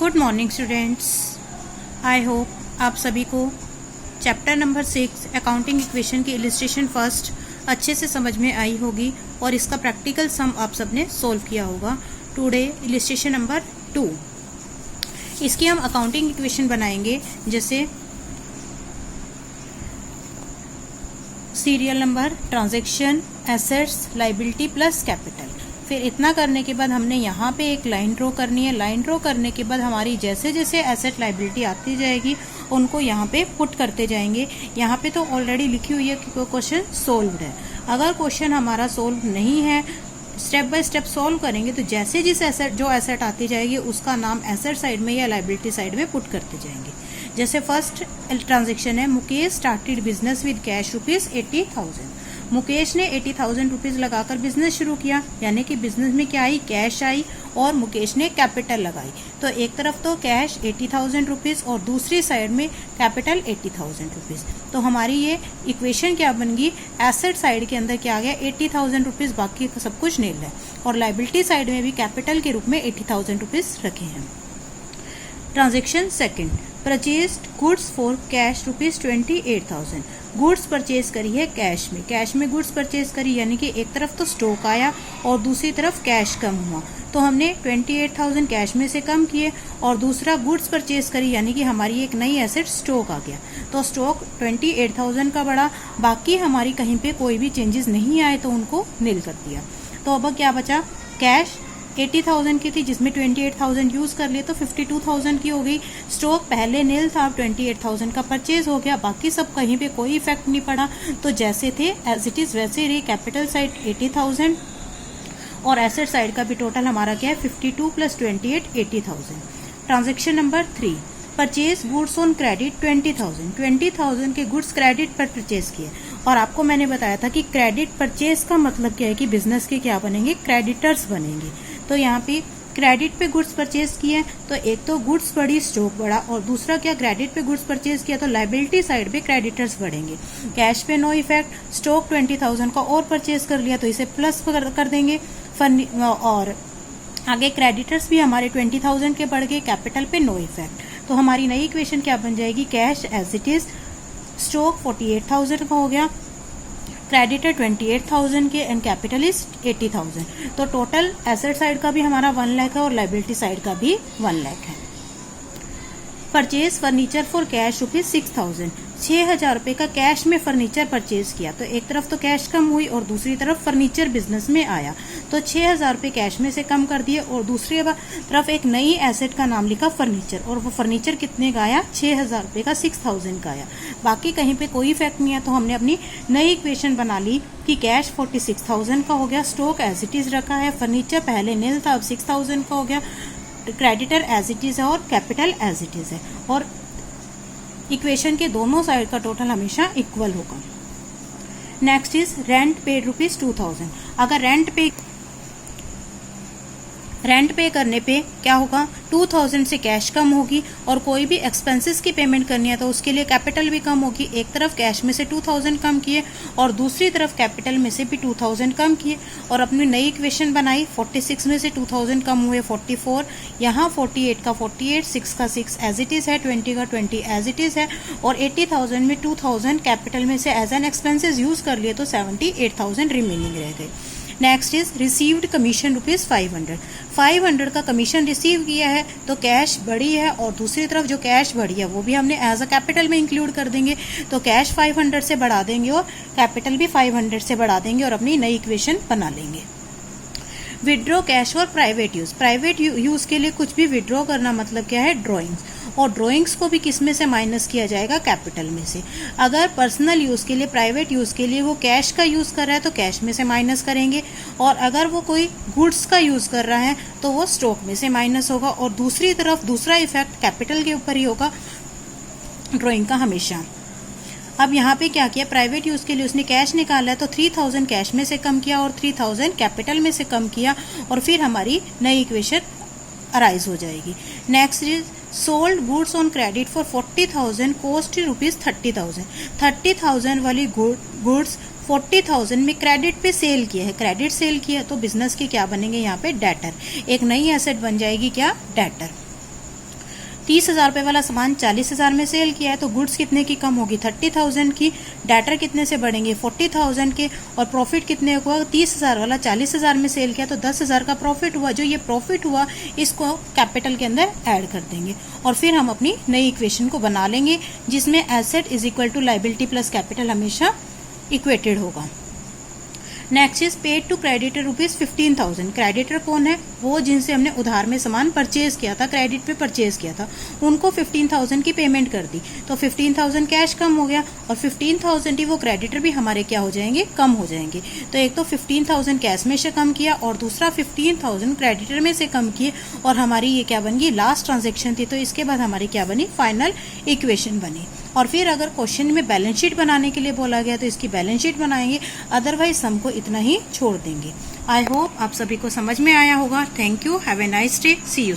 Good morning students. I hope आप सभी को चैप्टर नंबर 6 अकाउंटिंग इक्वेशन की इलिस्ट्रेशन फर्स्ट अच्छे से समझ में आई होगी और इसका प्रैक्टिकल सम आप सबने सोल्व किया होगा। टुडे इलिस्ट्रेशन नंबर 2, इसकी हम अकाउंटिंग इक्वेशन बनाएंगे जैसे serial number, transaction, assets, liability plus capital. फिर इतना करने के बाद हमने यहाँ पे एक लाइन ड्रॉ करनी है। लाइन ड्रॉ करने के बाद हमारी जैसे जैसे एसेट लायबिलिटी आती जाएगी उनको यहाँ पे पुट करते जाएंगे। यहाँ पे तो ऑलरेडी लिखी हुई है कि क्वेश्चन सोल्व्ड है। अगर क्वेश्चन हमारा सोल्व नहीं है, स्टेप बाय स्टेप सॉल्व करेंगे तो जैसे जिस एसेट जो एसेट आती जाएगी उसका नाम एसेट साइड में या लायबिलिटी साइड में पुट करते जाएंगे। जैसे फर्स्ट ट्रांजेक्शन है, Mukesh started business with cash ₹80,000। Mukesh ने 80,000 रुपीज लगाकर बिजनेस शुरू किया, यानी कि बिजनेस में क्या आई, कैश आई और मुकेश ने कैपिटल लगाई। तो एक तरफ तो कैश 80,000 रुपीज और दूसरी साइड में कैपिटल 80,000 रुपीज। तो हमारी ये इक्वेशन क्या बन गई, एसेट साइड के अंदर क्या आ गया 80,000 रुपीज, बाकी सब कुछ नील है। और लायबिलिटी साइड में भी कैपिटल के रूप में 80,000 रुपीज रखे हैं। Transaction second, purchased goods for cash ₹28,000। Goods purchase करी है कैश में गुड्स परचेज करी, यानी कि एक तरफ तो स्टॉक आया और दूसरी तरफ कैश कम हुआ। तो हमने 28,000 कैश में से कम किए और दूसरा गुड्स परचेज करी, यानी कि हमारी एक नई एसेट स्टॉक आ गया। तो स्टॉक 28,000 का बढ़ा, बाकी हमारी कहीं पे कोई भी चेंजेस नहीं आए तो उनको नील कर दिया। तो अब क्या बचा, कैश 80,000 की थी जिसमें 28,000 यूज कर लिए तो 52,000 की हो गई। स्टॉक पहले नील था, 28,000 का परचेज हो गया, बाकी सब कहीं पे कोई इफेक्ट नहीं पड़ा। तो जैसे थे एज इट इज वैसे रही। कैपिटल साइड 80,000 और एसेट साइड का भी टोटल हमारा क्या है 52 + 28 80,000। Transaction number 3, purchase goods on credit 20,000 के गुड्स क्रेडिट पर परचेज किए। और आपको मैंने बताया था कि क्रेडिट परचेज का मतलब क्या है कि बिजनेस के क्या बनेंगे, क्रेडिटर्स बनेंगे। तो यहाँ पे क्रेडिट पे गुड्स परचेज किए तो एक तो गुड्स बढ़ी, स्टॉक बढ़ा, और दूसरा क्या, क्रेडिट पे गुड्स परचेज किया तो लायबिलिटी साइड पे क्रेडिटर्स बढ़ेंगे। कैश पे नो इफेक्ट, स्टॉक 20,000 का और परचेज कर लिया तो इसे प्लस कर देंगे। और आगे क्रेडिटर्स भी हमारे 20,000 के बढ़ गए, कैपिटल पे नो इफेक्ट। तो हमारी नई इक्वेशन क्या बन जाएगी, cash as it is, stock 48,000 का हो गया, क्रेडिटर 28,000 के एंड कैपिटल इज 80,000। तो टोटल एसेट साइड का भी हमारा 1 लाख है और लायबिलिटी साइड का भी 1 लाख है। परचेज फर्नीचर फॉर कैश ₹6,000, 6,000 रुपए का कैश में फर्नीचर परचेज किया। तो एक तरफ तो कैश कम हुई और दूसरी तरफ फर्नीचर बिजनेस में आया, तो 6,000 रुपए कैश में से कम कर दिए और दूसरी तरफ एक नई एसेट का नाम लिखा फर्नीचर, और वो फर्नीचर कितने का आया, 6,000 रुपए का 6,000 का आया। बाकी कहीं पे कोई इफेक्ट नहीं है। तो हमने अपनी नई इक्वेशन बना ली कि कैश 46,000 का हो गया, स्टॉक एज इट इज रखा है, फर्नीचर पहले नील था अब 6,000 का हो गया, क्रेडिटर एज इट इज है और कैपिटल एज इट इज है। और इक्वेशन के दोनों साइड का टोटल हमेशा इक्वल होगा। Next is rent paid ₹2,000। अगर रेंट पे करने पे क्या होगा, 2,000 से कैश कम होगी और कोई भी एक्सपेंसेस की पेमेंट करनी है तो उसके लिए कैपिटल भी कम होगी। एक तरफ कैश में से 2,000 कम किए और दूसरी तरफ कैपिटल में से भी 2,000 कम किए और अपनी नई इक्वेशन बनाई। 46 में से 2,000 कम हुए 44, यहाँ 48 का 48, 6 का 6 एज इट इज है, 20 का 20 एज इट इज है, और 80,000 में 2,000 कैपिटल में से एज एन एक्सपेंसेस यूज कर लिए तो 78,000 रिमेनिंग रह गए। नेक्स्ट इज रिसीव्ड कमीशन ₹500 का कमीशन रिसीव किया है तो कैश बढ़ी है और दूसरी तरफ जो कैश बढ़ी है वो भी हमने एज अ कैपिटल में इंक्लूड कर देंगे। तो कैश 500 से बढ़ा देंगे और कैपिटल भी 500 से बढ़ा देंगे और अपनी नई इक्वेशन बना लेंगे। विड्रॉ कैश और प्राइवेट यूज के लिए कुछ भी विड्रॉ करना मतलब क्या है, ड्रॉइंग्स, और ड्रॉइंग्स को भी किस में से माइनस किया जाएगा, कैपिटल में से। अगर पर्सनल यूज के लिए, प्राइवेट यूज के लिए वो कैश का यूज कर रहा है तो कैश में से माइनस करेंगे, और अगर वो कोई गुड्स का यूज कर रहा है तो वो स्टॉक में से माइनस होगा, और दूसरी तरफ दूसरा इफेक्ट कैपिटल के ऊपर ही होगा ड्रॉइंग का हमेशा। अब यहाँ पे क्या किया, प्राइवेट यूज के लिए उसने कैश निकाला है तो 3,000 कैश में से कम किया और 3,000 कैपिटल में से कम किया, और फिर हमारी नई इक्वेशन अराइज हो जाएगी। Next is sold goods on credit for 40,000 cost ₹30,000। 30,000 वाली गुड्स 40,000 में क्रेडिट पे सेल किया है, क्रेडिट सेल किया तो बिजनेस के क्या बनेंगे यहाँ पे, डेटर। एक नई एसेट बन जाएगी क्या, डेटर। 30,000 रुपये वाला सामान 40,000 में सेल किया है तो गुड्स कितने की कम होगी, 30,000 की। डेटर कितने से बढ़ेंगे, 40,000 के। और प्रॉफिट कितने हुआ, 30,000 वाला 40,000 में सेल किया तो 10,000 का प्रॉफिट हुआ। जो ये प्रॉफिट हुआ इसको कैपिटल के अंदर ऐड कर देंगे और फिर हम अपनी नई इक्वेशन को बना लेंगे जिसमें asset is equal to liability plus capital हमेशा इक्वेटेड होगा। Next is paid to creditor rupees 15,000। Creditor कौन है, वो जिनसे हमने उधार में सामान परचेज किया था, क्रेडिट पे परचेज किया था, उनको 15,000 की पेमेंट कर दी तो 15,000 कैश कम हो गया और 15,000 ही वो क्रेडिटर भी हमारे क्या हो जाएंगे, कम हो जाएंगे। तो एक तो 15,000 कैश में से कम किया और दूसरा 15,000 क्रेडिटर में से कम किए और हमारी ये क्या बन गई, लास्ट ट्रांजेक्शन थी। तो इसके बाद हमारी क्या बनी, फाइनल इक्वेशन बनी। और फिर अगर क्वेश्चन में बैलेंस शीट बनाने के लिए बोला गया तो इसकी बैलेंस शीट बनाएंगे, अदरवाइज सम को इतना ही छोड़ देंगे। आई होप आप सभी को समझ में आया होगा। Thank you, have a nice day, see you.